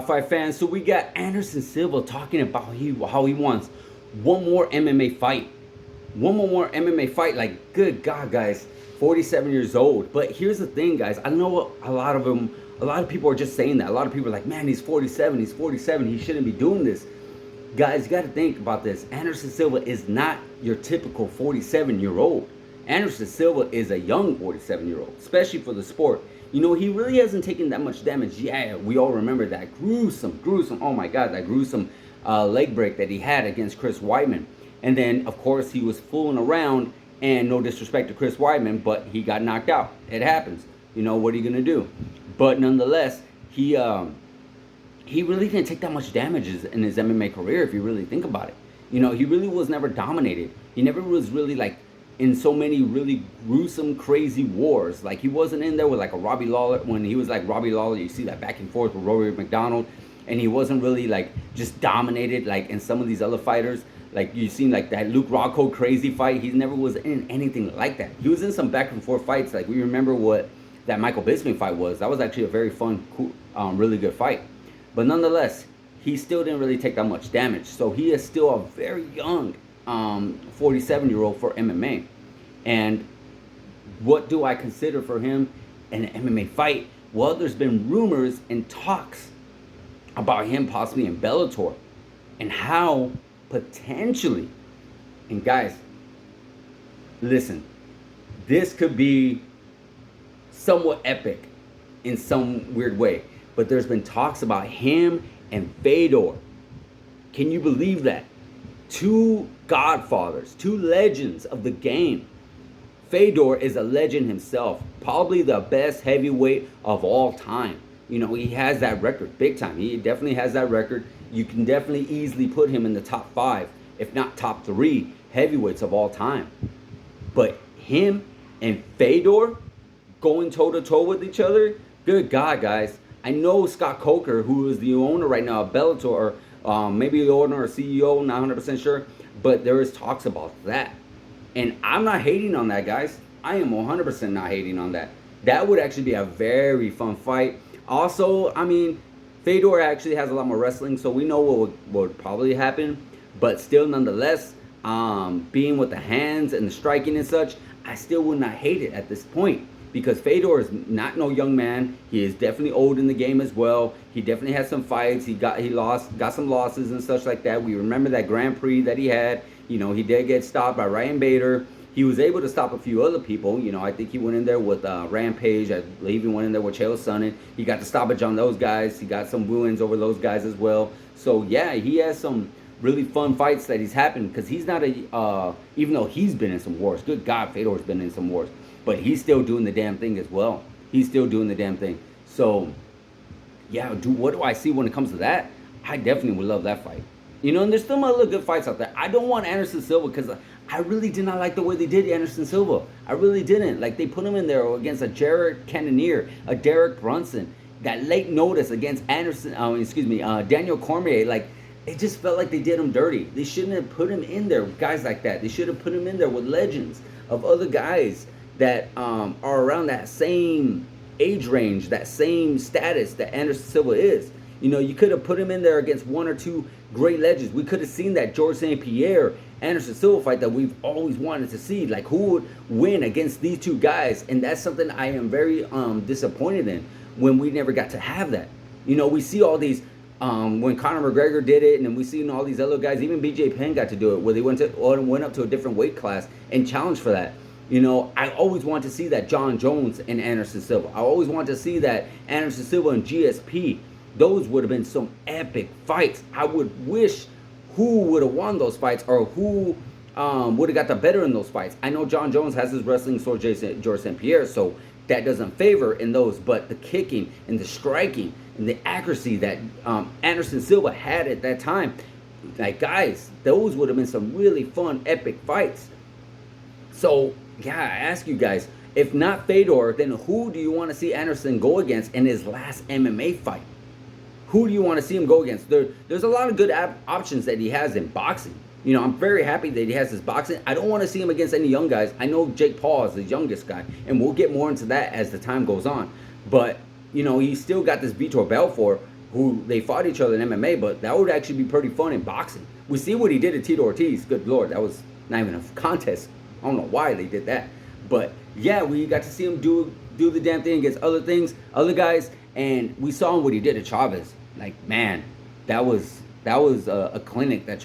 top 5 fans? So we got Anderson Silva talking about how he wants one more MMA fight. One more MMA fight. Like, good God, guys. 47 years old. But here's the thing, guys. I know a lot of people are just saying that. A lot of people are like, man, he's 47. He's 47. He shouldn't be doing this. Guys, you got to think about this. Anderson Silva is not your typical 47-year-old. Anderson Silva is a young 47-year-old, especially for the sport. You know, he really hasn't taken that much damage. Yeah, we all remember that gruesome, oh my God, that gruesome leg break that he had against Chris Weidman. And then, of course, he was fooling around, and no disrespect to Chris Weidman, but he got knocked out. It happens. You know, what are you going to do? But nonetheless, he really didn't take that much damage in his MMA career, if you really think about it. You know, he really was never dominated. He never was really, like, in so many really gruesome, crazy wars. Like, he wasn't in there with, like, a Robbie Lawler. When he was like Robbie Lawler, you see that back and forth with Rory McDonald. And he wasn't really, like, just dominated, like, in some of these other fighters. Like, you seen, like, that Luke Rockhold crazy fight. He never was in anything like that. He was in some back and forth fights. Like, we remember what that Michael Bisping fight was. That was actually a very fun, cool, really good fight. But nonetheless, he still didn't really take that much damage. So he is still a very young 47-year-old for MMA. And what do I consider for him in an MMA fight? Well, there's been rumors and talks about him possibly in Bellator, and how potentially, and guys, listen, this could be somewhat epic in some weird way. But there's been talks about him and Fedor. Can you believe that? Two godfathers, two legends of the game. Fedor is a legend himself. Probably the best heavyweight of all time. You know, he has that record big time. He definitely has that record. You can definitely easily put him in the top 5, if not top 3 heavyweights of all time. But him and Fedor going toe-to-toe with each other? Good God, guys. I know Scott Coker, who is the owner right now of Bellator, maybe the owner or CEO, not 100% sure, but there is talks about that. And I'm not hating on that, guys. I am 100% not hating on that. That would actually be a very fun fight. Also, I mean, Fedor actually has a lot more wrestling, so we know what would probably happen. But still, nonetheless, being with the hands and the striking and such, I still would not hate it at this point. Because Fedor is not no young man. He is definitely old in the game as well. He definitely had some fights. He got some losses and such like that. We remember that Grand Prix that he had. You know, he did get stopped by Ryan Bader. He was able to stop a few other people. You know, I think he went in there with Rampage. I believe he went in there with Chael Sonnen. He got the stoppage on those guys. He got some wins over those guys as well. So yeah, he has some really fun fights that he's happened, because he's not even though he's been in some wars. Good God, Fedor's been in some wars. But he's still doing the damn thing as well. He's still doing the damn thing. So, yeah, what do I see when it comes to that? I definitely would love that fight. You know, and there's still other good fights out there. I don't want Anderson Silva, because I really did not like the way they did Anderson Silva. I really didn't. Like, they put him in there against a Jared Cannonier, a Derek Brunson. That late notice against Daniel Cormier. Like, it just felt like they did him dirty. They shouldn't have put him in there with guys like that. They should have put him in there with legends of other guys that are around that same age range, that same status that Anderson Silva is. You know, you could have put him in there against one or two great legends. We could have seen that George St. Pierre Anderson Silva fight that we've always wanted to see. Like, who would win against these two guys? And that's something I am very disappointed in, when we never got to have that. You know, we see all these when Conor McGregor did it, and then we seen all these other guys. Even BJ Penn got to do it, where they went up to a different weight class and challenged for that. You know, I always want to see that John Jones and Anderson Silva. I always want to see that Anderson Silva and GSP. Those would have been some epic fights. I would wish who would have won those fights, or who would have got the better in those fights. I know John Jones has his wrestling sword, George St. Pierre, so that doesn't favor in those. But the kicking and the striking and the accuracy that Anderson Silva had at that time, like, guys, those would have been some really fun, epic fights. So, yeah, I ask you guys, if not Fedor, then who do you want to see Anderson go against in his last MMA fight? Who do you want to see him go against? There's a lot of good options that he has in boxing. You know, I'm very happy that he has his boxing. I don't want to see him against any young guys. I know Jake Paul is the youngest guy, and we'll get more into that as the time goes on. But, you know, he's still got this Vitor Belfort, who they fought each other in MMA, but that would actually be pretty fun in boxing. We see what he did to Tito Ortiz. Good Lord, that was not even a contest. I don't know why they did that. But yeah, we got to see him do the damn thing against other guys, and we saw what he did to Chavez. Like, man, that was a clinic that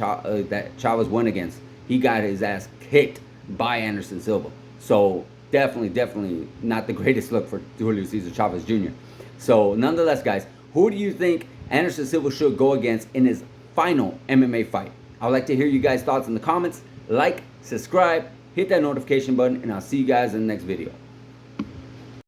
that Chavez went against. He got his ass kicked by Anderson Silva. So definitely not the greatest look for Julio Cesar Chavez Jr. So nonetheless, guys, who do you think Anderson Silva should go against in his final MMA fight? I'd like to hear you guys' thoughts in the comments. Like, subscribe, hit that notification button, and I'll see you guys in the next video.